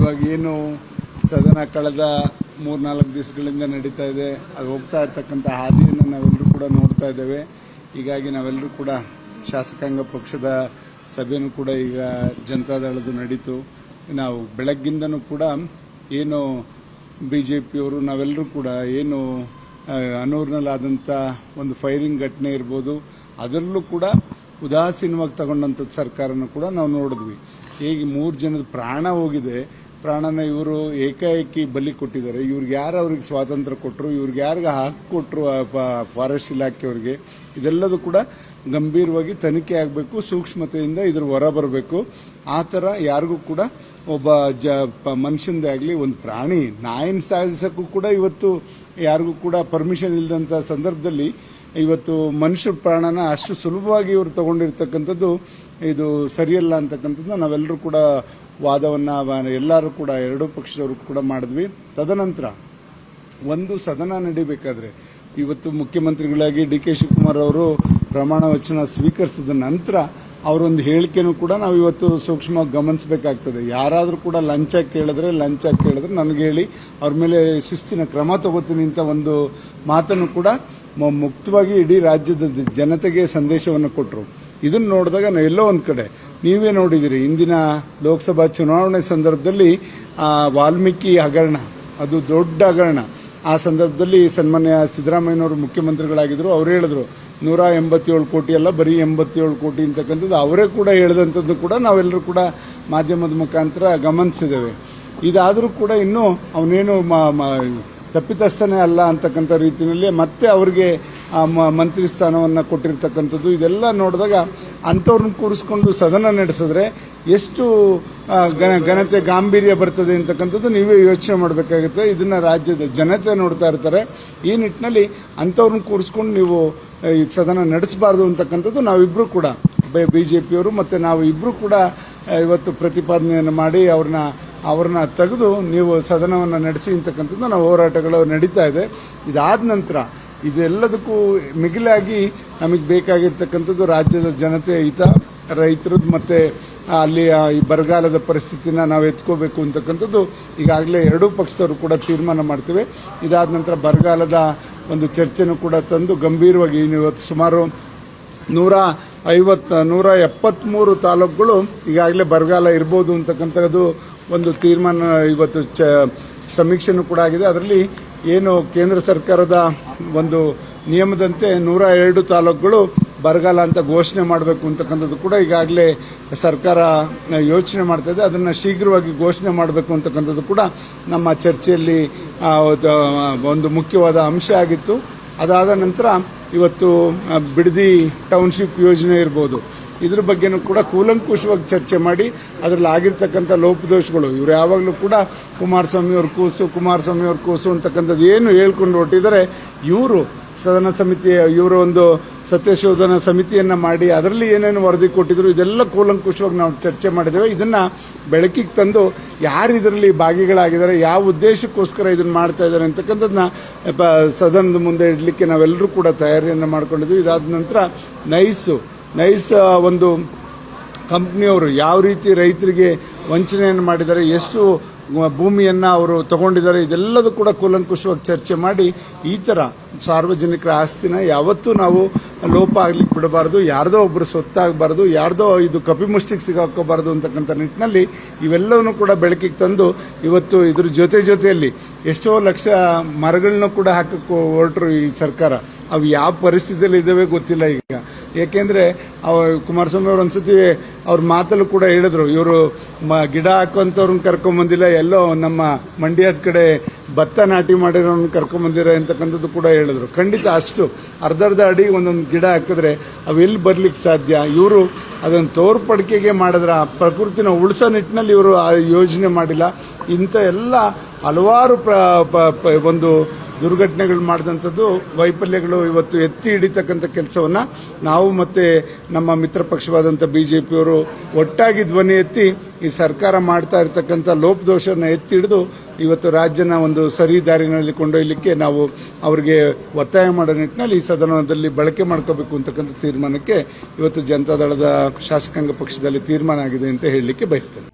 ಇವಾಗ ಏನು ಸದನ ಕಳೆದ 3-4 ದಿವಸಗಳಿಂದ ನಡೀತಾ ಇದೆ, ಅದು ಹೋಗ್ತಾ ಇರ್ತಕ್ಕಂಥ ಹಾದಿಯನ್ನು ನಾವೆಲ್ಲರೂ ಕೂಡ ನೋಡ್ತಾ ಇದ್ದೇವೆ. ಹೀಗಾಗಿ ನಾವೆಲ್ಲರೂ ಕೂಡ ಶಾಸಕಾಂಗ ಪಕ್ಷದ ಸಭೆಯೂ ಕೂಡ ಈಗ ಜನತಾದಳದು ನಡೀತು. ನಾವು ಬೆಳಗ್ಗಿಂದನೂ ಕೂಡ ಏನು ಬಿಜೆಪಿಯವರು ನಾವೆಲ್ಲರೂ ಕೂಡ ಏನು ಅನೂರ್ನಲ್ಲಾದಂಥ ಒಂದು ಫೈರಿಂಗ್ ಘಟನೆ ಇರ್ಬೋದು, ಅದರಲ್ಲೂ ಕೂಡ ಉದಾಸೀನವಾಗಿ ತಗೊಂಡಂಥದ್ದು ಸರ್ಕಾರನೂ ಕೂಡ ನಾವು ನೋಡಿದ್ವಿ. ಹೇಗೆ 3 ಜನದ ಪ್ರಾಣ ಹೋಗಿದೆ, ಪ್ರಾಣನ ಇವರು ಏಕಾಏಕಿ ಬಲಿ ಕೊಟ್ಟಿದ್ದಾರೆ. ಇವ್ರಿಗೆ ಯಾರು ಅವ್ರಿಗೆ ಸ್ವಾತಂತ್ರ್ಯ ಕೊಟ್ಟರು, ಇವ್ರಿಗೆ ಯಾರಿಗೆ ಹಕ್ಕು ಕೊಟ್ಟರು ಫಾರೆಸ್ಟ್ ಇಲಾಖೆಯವ್ರಿಗೆ, ಇದೆಲ್ಲದೂ ಕೂಡ ಗಂಭೀರವಾಗಿ ತನಿಖೆ ಆಗಬೇಕು, ಸೂಕ್ಷ್ಮತೆಯಿಂದ ಇದ್ರ ಹೊರ ಬರಬೇಕು. ಆ ಥರ ಯಾರಿಗೂ ಕೂಡ ಒಬ್ಬ ಮನುಷ್ಯಂದೇ ಆಗಲಿ, ಒಂದು ಪ್ರಾಣಿ ನಾಯಿನ ಸಾಧಿಸೋಕ್ಕೂ ಕೂಡ ಇವತ್ತು ಯಾರಿಗೂ ಕೂಡ ಪರ್ಮಿಷನ್ ಇಲ್ಲದಂಥ ಸಂದರ್ಭದಲ್ಲಿ ಇವತ್ತು ಮನುಷ್ಯ ಪ್ರಾಣನ ಅಷ್ಟು ಸುಲಭವಾಗಿ ಇವರು ತಗೊಂಡಿರ್ತಕ್ಕಂಥದ್ದು ಇದು ಸರಿಯಲ್ಲ ಅಂತಕ್ಕಂಥದ್ದು ನಾವೆಲ್ಲರೂ ಕೂಡ ವಾದವನ್ನು ಎಲ್ಲರೂ ಕೂಡ ಎರಡೂ ಪಕ್ಷದವರು ಕೂಡ ಮಾಡಿದ್ವಿ. ತದನಂತರ ಒಂದು ಸದನ ನಡೀಬೇಕಾದ್ರೆ ಇವತ್ತು ಮುಖ್ಯಮಂತ್ರಿಗಳಾಗಿ ಡಿ.ಕೆ. ಶಿವಕುಮಾರ್ ಅವರು ಪ್ರಮಾಣ ವಚನ ಸ್ವೀಕರಿಸಿದ ನಂತರ ಅವರೊಂದು ಹೇಳಿಕೆನೂ ಕೂಡ ನಾವು ಇವತ್ತು ಸೂಕ್ಷ್ಮವಾಗಿ ಗಮನಿಸಬೇಕಾಗ್ತದೆ. ಯಾರಾದರೂ ಕೂಡ ಲಂಚ ಕೇಳಿದ್ರೆ ನನಗೆ ಹೇಳಿ ಅವ್ರ ಮೇಲೆ ಶಿಸ್ತಿನ ಕ್ರಮ ತಗೋತೀನಿ ಅಂತ ಒಂದು ಮಾತನ್ನು ಕೂಡ ಮುಕ್ತವಾಗಿ ಇಡೀ ರಾಜ್ಯದ ಜನತೆಗೆ ಸಂದೇಶವನ್ನು ಕೊಟ್ಟರು. ಇದನ್ನು ನೋಡಿದಾಗ ಎಲ್ಲೋ ಒಂದು ಕಡೆ ನೀವೇ ನೋಡಿದಿರಿ, ಇಂದಿನ ಲೋಕಸಭಾ ಚುನಾವಣೆ ಸಂದರ್ಭದಲ್ಲಿ ವಾಲ್ಮೀಕಿ ಹಗರಣ, ಅದು ದೊಡ್ಡ ಹಗರಣ. ಆ ಸಂದರ್ಭದಲ್ಲಿ ಸನ್ಮಾನ್ಯ ಸಿದ್ದರಾಮಯ್ಯನವರು ಮುಖ್ಯಮಂತ್ರಿಗಳಾಗಿದ್ದರು. ಅವರು ಹೇಳಿದ್ರು 187 ಕೋಟಿ ಅಲ್ಲ, ಬರೀ 87 ಕೋಟಿ ಅಂತಕ್ಕಂಥದ್ದು ಅವರೇ ಕೂಡ ಹೇಳಿದಂಥದ್ದು ಕೂಡ ನಾವೆಲ್ಲರೂ ಕೂಡ ಮಾಧ್ಯಮದ ಮುಖಾಂತರ ಗಮನಿಸಿದ್ದೇವೆ. ಇದಾದರೂ ಕೂಡ ಇನ್ನೂ ಅವನೇನು ತಪ್ಪಿತಸ್ಥನೇ ಅಲ್ಲ ಅಂತಕ್ಕಂಥ ರೀತಿಯಲ್ಲಿ ಮತ್ತೆ ಅವರಿಗೆ ಮಂತ್ರಿ ಸ್ಥಾನವನ್ನು ಕೊಟ್ಟಿರ್ತಕ್ಕಂಥದ್ದು, ಇದೆಲ್ಲ ನೋಡಿದಾಗ ಅಂಥವ್ರನ್ನ ಕೂರಿಸ್ಕೊಂಡು ಸದನ ನಡೆಸಿದ್ರೆ ಎಷ್ಟು ಘನತೆ ಗಾಂಭೀರ್ಯ ಬರ್ತದೆ ಅಂತಕ್ಕಂಥದ್ದು ನೀವೇ ಯೋಚನೆ ಮಾಡಬೇಕಾಗುತ್ತೆ. ಇದನ್ನು ರಾಜ್ಯದ ಜನತೆ ನೋಡ್ತಾ ಇರ್ತಾರೆ. ಈ ನಿಟ್ಟಿನಲ್ಲಿ ಅಂಥವ್ರನ್ನ ಕೂರಿಸ್ಕೊಂಡು ನೀವು ಈ ಸದನ ನಡೆಸಬಾರ್ದು ಅಂತಕ್ಕಂಥದ್ದು ನಾವಿಬ್ಬರು ಕೂಡ ಬಿಜೆಪಿಯವರು ಮತ್ತು ನಾವು ಇಬ್ಬರು ಕೂಡ ಇವತ್ತು ಪ್ರತಿಪಾದನೆಯನ್ನು ಮಾಡಿ ಅವ್ರನ್ನ ತೆಗೆದು ನೀವು ಸದನವನ್ನು ನಡೆಸಿ ಅಂತಕ್ಕಂಥದ್ದು ನಾವು ಹೋರಾಟಗಳು ನಡೀತಾ ಇದೆ. ಇದಾದ ನಂತರ ಇದೆಲ್ಲದಕ್ಕೂ ಮಿಗಿಲಾಗಿ ನಮಗೆ ಬೇಕಾಗಿರ್ತಕ್ಕಂಥದ್ದು ರಾಜ್ಯದ ಜನತೆ ಹಿತ, ರೈತರದ್ದು ಮತ್ತು ಅಲ್ಲಿ ಈ ಬರಗಾಲದ ಪರಿಸ್ಥಿತಿನ ನಾವು ಎತ್ಕೋಬೇಕು ಅಂತಕ್ಕಂಥದ್ದು ಈಗಾಗಲೇ ಎರಡೂ ಪಕ್ಷದವರು ಕೂಡ ತೀರ್ಮಾನ ಮಾಡ್ತೇವೆ. ಇದಾದ ನಂತರ ಬರಗಾಲದ ಒಂದು ಚರ್ಚೆನೂ ಕೂಡ ತಂದು ಗಂಭೀರವಾಗಿ ಇವತ್ತು ಸುಮಾರು 173 ತಾಲೂಕುಗಳು ಈಗಾಗಲೇ ಬರಗಾಲ ಇರ್ಬೋದು ಅಂತಕ್ಕಂಥದ್ದು ಒಂದು ತೀರ್ಮಾನ ಇವತ್ತು ಸಮೀಕ್ಷೆನೂ ಕೂಡ ಆಗಿದೆ. ಅದರಲ್ಲಿ ಏನು ಕೇಂದ್ರ ಸರ್ಕಾರದ ಒಂದು ನಿಯಮದಂತೆ 102 ತಾಲೂಕುಗಳು ಬರಗಾಲ ಅಂತ ಘೋಷಣೆ ಮಾಡಬೇಕು ಅಂತಕ್ಕಂಥದ್ದು ಕೂಡ ಈಗಾಗಲೇ ಸರ್ಕಾರ ಯೋಚನೆ ಮಾಡ್ತಾ ಇದೆ. ಅದನ್ನು ಶೀಘ್ರವಾಗಿ ಘೋಷಣೆ ಮಾಡಬೇಕು ಅಂತಕ್ಕಂಥದ್ದು ಕೂಡ ನಮ್ಮ ಚರ್ಚೆಯಲ್ಲಿ ಒಂದು ಮುಖ್ಯವಾದ ಅಂಶ ಆಗಿತ್ತು. ಅದಾದ ನಂತರ ಇವತ್ತು ಬಿಡದಿ ಟೌನ್ಶಿಪ್ ಯೋಜನೆ ಇರ್ಬೋದು, ಇದ್ರ ಬಗ್ಗೆನೂ ಕೂಡ ಕೂಲಂಕುಷವಾಗಿ ಚರ್ಚೆ ಮಾಡಿ ಅದರಲ್ಲಿ ಆಗಿರ್ತಕ್ಕಂಥ ಲೋಪದೋಷಗಳು, ಇವರು ಯಾವಾಗಲೂ ಕೂಡ ಕುಮಾರಸ್ವಾಮಿ ಅವ್ರ ಕೂಸು ಅಂತಕ್ಕಂಥದ್ದು ಏನು ಹೇಳ್ಕೊಂಡು ಹೊರಟಿದ್ದಾರೆ. ಇವರು ಸದನ ಸಮಿತಿಯ ಒಂದು ಸತ್ಯಶೋಧನಾ ಸಮಿತಿಯನ್ನು ಮಾಡಿ ಅದರಲ್ಲಿ ಏನೇನು ವರದಿ ಕೊಟ್ಟಿದ್ರು ಇದೆಲ್ಲ ಕೂಲಂಕುಷವಾಗಿ ನಾವು ಚರ್ಚೆ ಮಾಡಿದ್ದೇವೆ. ಇದನ್ನು ಬೆಳಕಿಗೆ ತಂದು ಯಾರು ಇದರಲ್ಲಿ ಭಾಗಿಗಳಾಗಿದ್ದಾರೆ, ಯಾವ ಉದ್ದೇಶಕ್ಕೋಸ್ಕರ ಇದನ್ನು ಮಾಡ್ತಾ ಇದ್ದಾರೆ ಅಂತಕ್ಕಂಥದ್ದನ್ನ ಸದನದ ಮುಂದೆ ಇಡಲಿಕ್ಕೆ ನಾವೆಲ್ಲರೂ ಕೂಡ ತಯಾರಿಯನ್ನು ಮಾಡ್ಕೊಂಡಿದ್ವಿ. ಇದಾದ ನಂತರ ನೈಸ್ ಒಂದು ಕಂಪ್ನಿಯವರು ಯಾವ ರೀತಿ ರೈತರಿಗೆ ವಂಚನೆಯನ್ನು ಮಾಡಿದ್ದಾರೆ, ಎಷ್ಟು ಭೂಮಿಯನ್ನು ಅವರು ತಗೊಂಡಿದ್ದಾರೆ, ಇದೆಲ್ಲದೂ ಕೂಡ ಕೂಲಂಕುಷವಾಗಿ ಚರ್ಚೆ ಮಾಡಿ ಈ ಥರ ಸಾರ್ವಜನಿಕರ ಆಸ್ತಿನ ಯಾವತ್ತೂ ನಾವು ಲೋಪ ಆಗ್ಲಿಕ್ಕೆ ಬಿಡಬಾರ್ದು, ಯಾರ್ದೋ ಒಬ್ಬರು ಸೊತ್ತಾಗಬಾರ್ದು, ಯಾರ್ದೋ ಇದು ಕಪಿಮುಷ್ಟಿಗೆ ಸಿಗಾಕೋಬಾರ್ದು ಅಂತಕ್ಕಂಥ ನಿಟ್ಟಿನಲ್ಲಿ ಇವೆಲ್ಲವನ್ನೂ ಕೂಡ ಬೆಳಕಿಗೆ ತಂದು ಇವತ್ತು ಇದ್ರ ಜೊತೆಯಲ್ಲಿ ಎಷ್ಟೋ ಲಕ್ಷ ಮರಗಳನ್ನೂ ಕೂಡ ಹಾಕಕ್ಕೆ ಹೊರಟರು ಈ ಸರ್ಕಾರ. ಅವು ಯಾವ ಪರಿಸ್ಥಿತಿಯಲ್ಲಿ ಇದ್ದಾವೆ ಗೊತ್ತಿಲ್ಲ ಈಗ. ಏಕೆಂದರೆ ಕುಮಾರಸ್ವಾಮಿ ಅವರು ಒಂದ್ಸತಿ ಅವ್ರ ಮಾತಲ್ಲೂ ಕೂಡ ಹೇಳಿದ್ರು, ಇವರು ಗಿಡ ಹಾಕುವಂಥವ್ರನ್ನ ಕರ್ಕೊಂಬಂದಿಲ್ಲ, ಎಲ್ಲೋ ನಮ್ಮ ಮಂಡ್ಯದ ಕಡೆ ಭತ್ತ ನಾಟಿ ಮಾಡಿರೋನ್ನ ಕರ್ಕೊಂಬಂದಿರ ಅಂತಕ್ಕಂಥದ್ದು ಕೂಡ ಹೇಳಿದ್ರು. ಖಂಡಿತ ಅಷ್ಟು ಅರ್ಧ ಅಡಿ ಒಂದೊಂದು ಗಿಡ ಹಾಕಿದ್ರೆ ಅವೆಲ್ಲಿ ಬರ್ಲಿಕ್ಕೆ ಸಾಧ್ಯ? ಇವರು ಅದನ್ನು ತೋರ್ಪಡಿಕೆಗೆ ಮಾಡಿದ್ರೆ ಪ್ರಕೃತಿನ ಉಳಿಸೋ ನಿಟ್ಟಿನಲ್ಲಿ ಇವರು ಆ ಯೋಜನೆ ಮಾಡಿಲ್ಲ. ಇಂಥ ಎಲ್ಲ ಹಲವಾರು ಒಂದು ದುರ್ಘಟನೆಗಳು ಮಾಡಿದಂಥದ್ದು ವೈಫಲ್ಯಗಳು ಇವತ್ತು ಎತ್ತಿ ಹಿಡಿತಕ್ಕಂಥ ಕೆಲಸವನ್ನು ನಾವು ಮತ್ತೆ ನಮ್ಮ ಮಿತ್ರ ಪಕ್ಷವಾದಂಥ ಬಿಜೆಪಿಯವರು ಒಟ್ಟಾಗಿ ಧ್ವನಿ ಎತ್ತಿ ಈ ಸರ್ಕಾರ ಮಾಡ್ತಾ ಇರತಕ್ಕಂಥ ಲೋಪದೋಷವನ್ನು ಎತ್ತಿ ಹಿಡಿದು ಇವತ್ತು ರಾಜ್ಯನ ಒಂದು ಸರಿ ದಾರಿನಲ್ಲಿ ಕೊಂಡೊಯ್ಯಲಿಕ್ಕೆ ನಾವು ಅವರಿಗೆ ಒತ್ತಾಯ ಮಾಡೋ ನಿಟ್ಟಿನಲ್ಲಿ ಈ ಸದನದಲ್ಲಿ ಬಳಕೆ ಮಾಡ್ಕೋಬೇಕು ಅಂತಕ್ಕಂಥ ತೀರ್ಮಾನಕ್ಕೆ ಇವತ್ತು ಜನತಾದಳದ ಶಾಸಕಾಂಗ ಪಕ್ಷದಲ್ಲಿ ತೀರ್ಮಾನ ಆಗಿದೆ ಅಂತ ಹೇಳಲಿಕ್ಕೆ ಬಯಸ್ತೇನೆ.